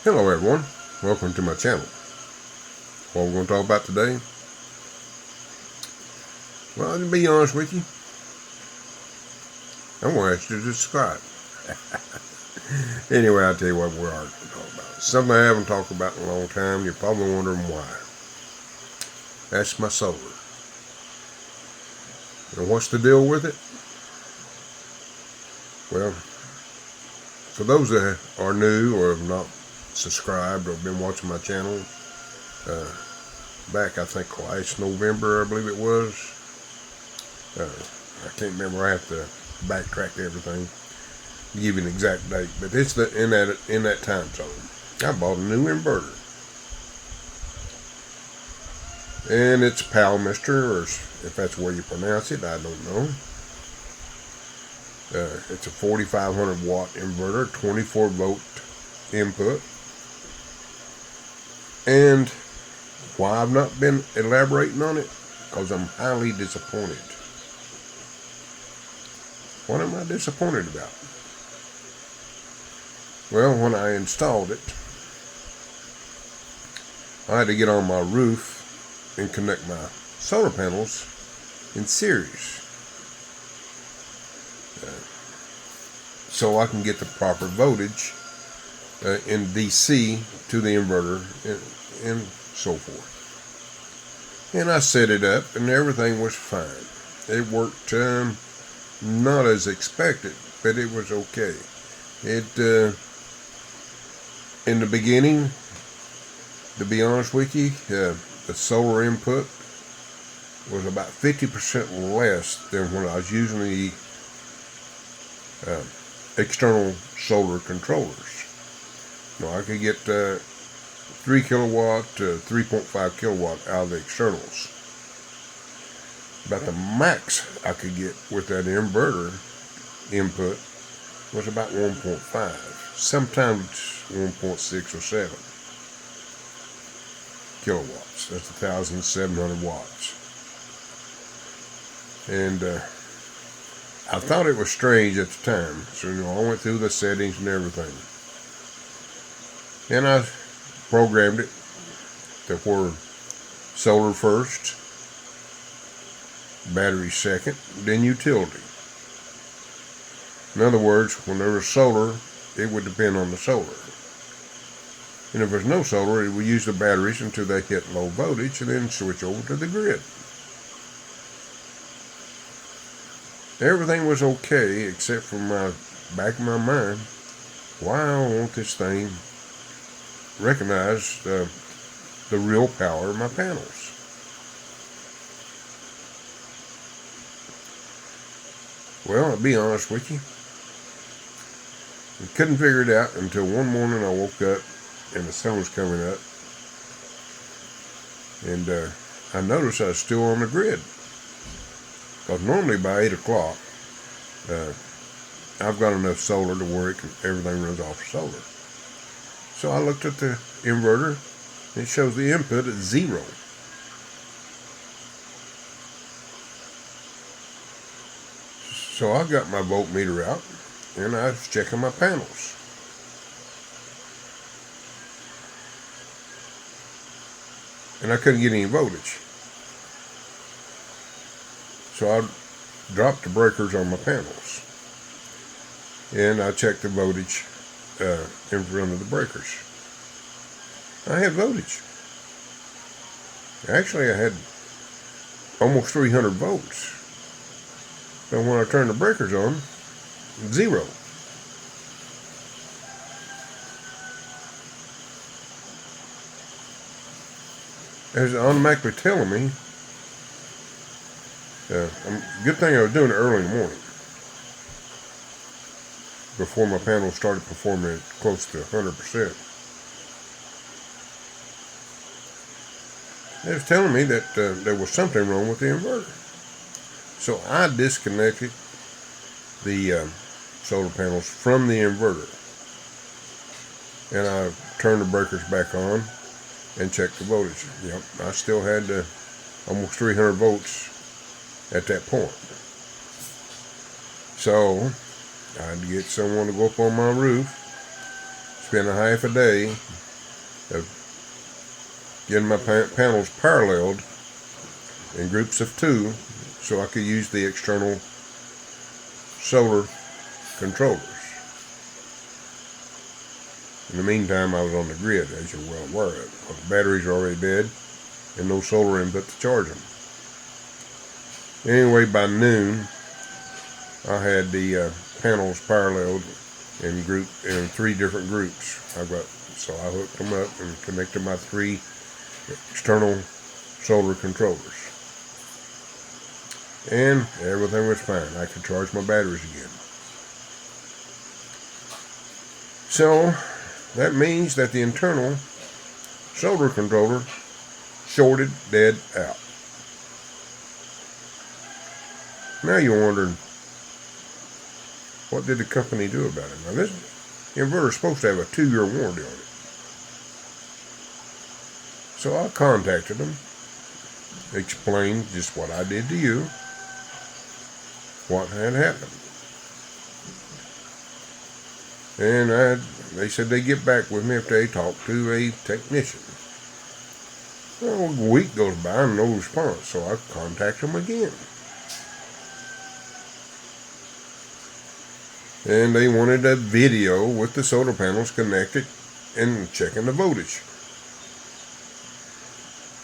Hello everyone, welcome to my channel. What we're going to talk about today? Well, to be honest with you, I'm going to ask you to subscribe. Anyway, I'll tell you what we are going to talk about. Something I haven't talked about in a long time. You're probably wondering why. That's my solar. And what's the deal with it? Well, for those that are new or have not subscribed or been watching my channel, back I think last November, I believe it was. I can't remember. I have to backtrack everything to give you an exact date, but it's in that time zone. I bought a new inverter, and it's PowMr, or if that's the way you pronounce it, I don't know. It's a 4,500 watt inverter, 24 volt input. And why I've not been elaborating on it? Because I'm highly disappointed. What am I disappointed about? Well, when I installed it, I had to get on my roof and connect my solar panels in series, so I can get the proper voltage in DC to the inverter and so forth. And I set it up and everything was fine. It worked not as expected, but it was okay. It in the beginning, to be honest with you, the solar input was about 50% less than when I was using the external solar controllers. Now I could get 3 kilowatt to 3.5 kilowatt out of the externals. About the max I could get with that inverter input was about 1.5. Sometimes 1.6 or 7 kilowatts. That's 1,700 watts. And I thought it was strange at the time. So I went through the settings and everything. And I programmed it to where solar first, battery second, then utility. In other words, when there was solar, it would depend on the solar. And if there's no solar, it would use the batteries until they hit low voltage and then switch over to the grid. Everything was okay except for my back of my mind, why I want this thing recognize the real power of my panels. Well, I'll be honest with you, I couldn't figure it out until one morning I woke up and the sun was coming up, and I noticed I was still on the grid. Because normally by 8 o'clock, I've got enough solar to where everything runs off of solar. So I looked at the inverter, and it shows the input at 0. So I got my voltmeter out, and I was checking my panels. And I couldn't get any voltage. So I dropped the breakers on my panels. And I checked the voltage in front of the breakers. I had voltage. Actually, I had almost 300 volts. But when I turned the breakers on, 0. It was automatically telling me. Good thing I was doing it early in the morning, before my panels started performing close to 100%. It was telling me that there was something wrong with the inverter. So I disconnected the solar panels from the inverter, and I turned the breakers back on and checked the voltage. Yep, I still had almost 300 volts at that point. So I had to get someone to go up on my roof, spent a half a day of getting my panels paralleled in groups of 2 so I could use the external solar controllers. In the meantime, I was on the grid, as you're well aware of. The batteries are already dead and no solar input to charge them. Anyway, by noon, I had the panels paralleled in 3 different groups. So I hooked them up and connected my 3 external solar controllers. And everything was fine. I could charge my batteries again. So that means that the internal solar controller shorted dead out. Now you're wondering, what did the company do about it? Now this inverter is supposed to have a 2-year warranty on it. So I contacted them, explained just what I did to you, what had happened. And they said they'd get back with me if they talked to a technician. Well, a week goes by and no response, so I contact them again. And they wanted a video with the solar panels connected and checking the voltage.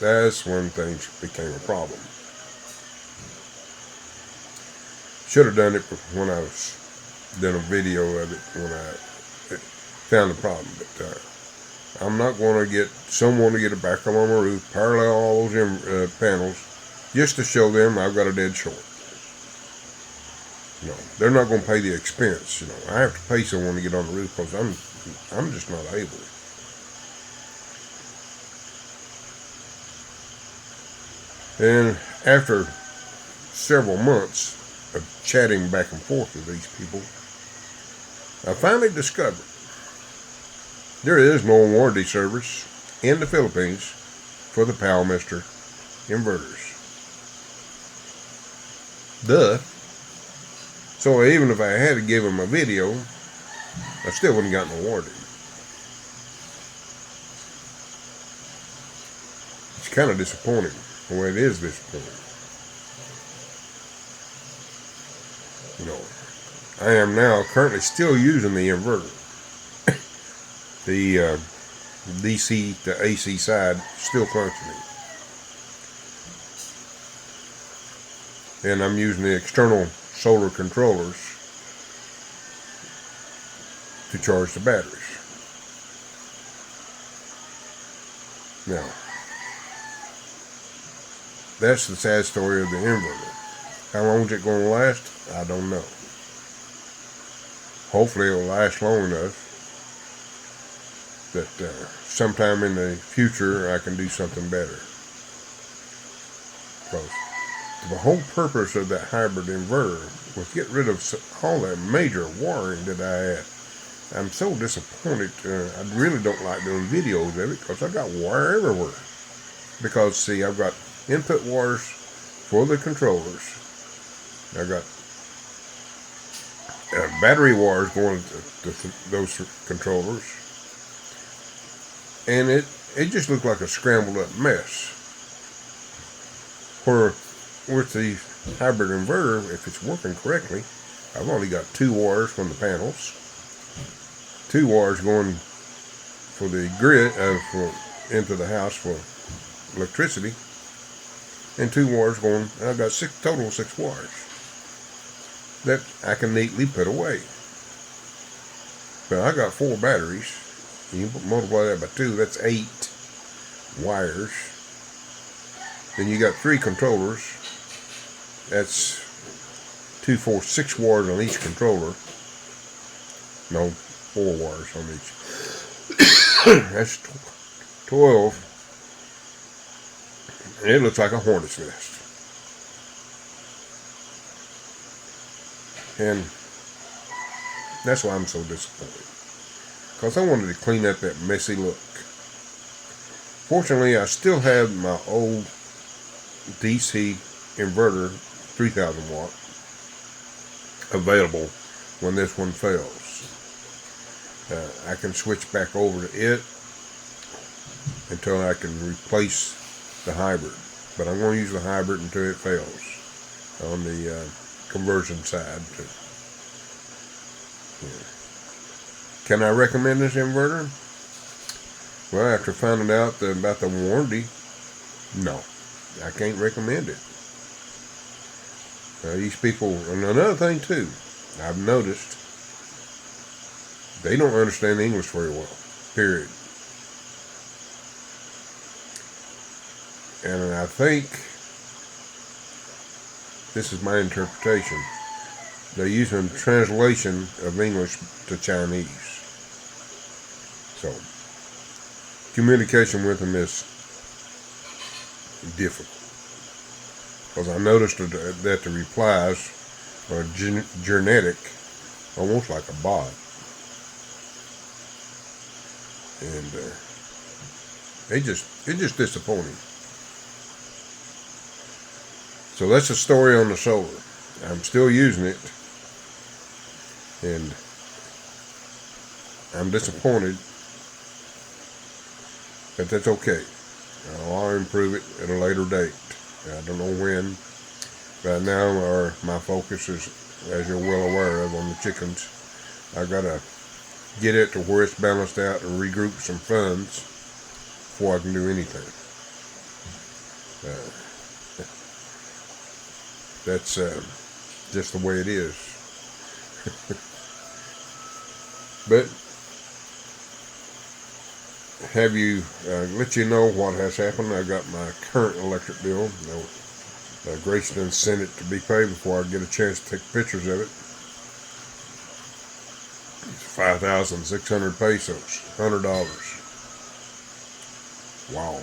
That's when things became a problem. Should have done it when I was done a video of it when I found the problem. But I'm not going to get someone to get it back on my roof, parallel all those panels, just to show them I've got a dead short. No, they're not going to pay the expense. I have to pay someone to get on the roof because I'm just not able. And after several months of chatting back and forth with these people, I finally discovered there is no warranty service in the Philippines for the PowMr inverters. Duh. So even if I had to give them a video, I still wouldn't have gotten a warranty. It's kind of disappointing. Well, it is disappointing. I am now currently still using the inverter. The DC to AC side still functioning. And I'm using the external solar controllers to charge the batteries. Now, that's the sad story of the inverter. How long is it going to last? I don't know. Hopefully it will last long enough that sometime in the future I can do something better. Because the whole purpose of that hybrid inverter was get rid of all that major wiring that I had. I'm so disappointed. I really don't like doing videos of it because I got wire everywhere. Because see, I've got input wires for the controllers. I've got battery wires going to those controllers. And it just looked like a scrambled up mess. Where with the hybrid inverter, if it's working correctly, I've only got 2 wires from the panels, 2 wires going for the grid, into the house for electricity, and 2 wires going. I've got total 6 wires that I can neatly put away. But I got 4 batteries. You multiply that by 2, that's 8 wires. Then you got 3 controllers. That's 2, 4, 6 wires on each controller. No, 4 wires on each. That's 12. And it looks like a hornet's nest. And that's why I'm so disappointed. Because I wanted to clean up that messy look. Fortunately, I still have my old DC inverter, 3000 watt, available when this one fails. I can switch back over to it until I can replace the hybrid. But I'm going to use the hybrid until it fails on the conversion side. Can I recommend this inverter? Well, after finding out about the warranty, no, I can't recommend it. These people, and another thing too, I've noticed, they don't understand English very well, period. And I think, this is my interpretation, they're using translation of English to Chinese. So, communication with them is difficult. Because I noticed that the replies are genetic, almost like a bot. And it's just disappointing. So that's the story on the solar. I'm still using it, and I'm disappointed, but that's okay. I'll improve it at a later date. I don't know when. Right now, my focus is, as you're well aware of, on the chickens. I gotta get it to where it's balanced out and regroup some funds before I can do anything. That's just the way it is. But have you let you know what has happened. I got my current electric bill. Grace done sent it to be paid before I get a chance to take pictures of it. It's 5,600 pesos, $100. Wow.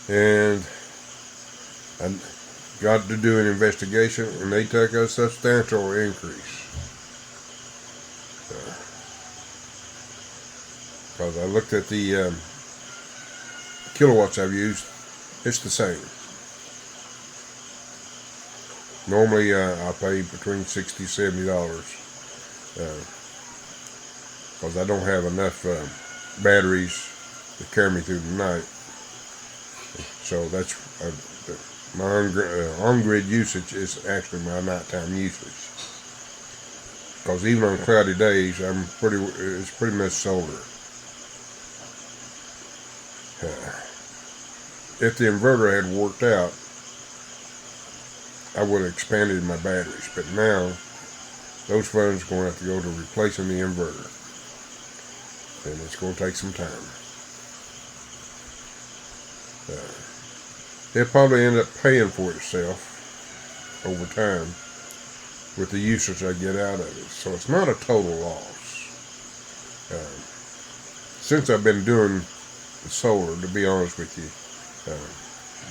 And I got to do an investigation, and they took a substantial increase. Because I looked at the kilowatts I've used, it's the same. Normally I pay between $60 and $70 because I don't have enough batteries to carry me through the night. So that's my on-grid usage is actually my nighttime usage. Because even on cloudy days, it's pretty much solar. If the inverter had worked out, I would have expanded my batteries. But now, those funds are going to have to go to replacing the inverter. And it's going to take some time. It'll probably end up paying for itself over time with the usage I get out of it. So it's not a total loss. Since I've been doing the solar, to be honest with you,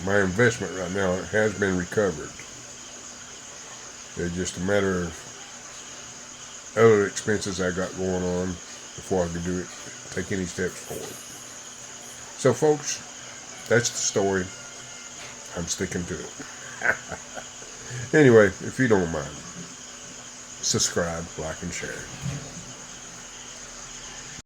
my investment right now has been recovered. It's just a matter of other expenses I got going on before I could take any steps forward. So folks, that's the story. I'm sticking to it. Anyway, if you don't mind, subscribe, like, and share.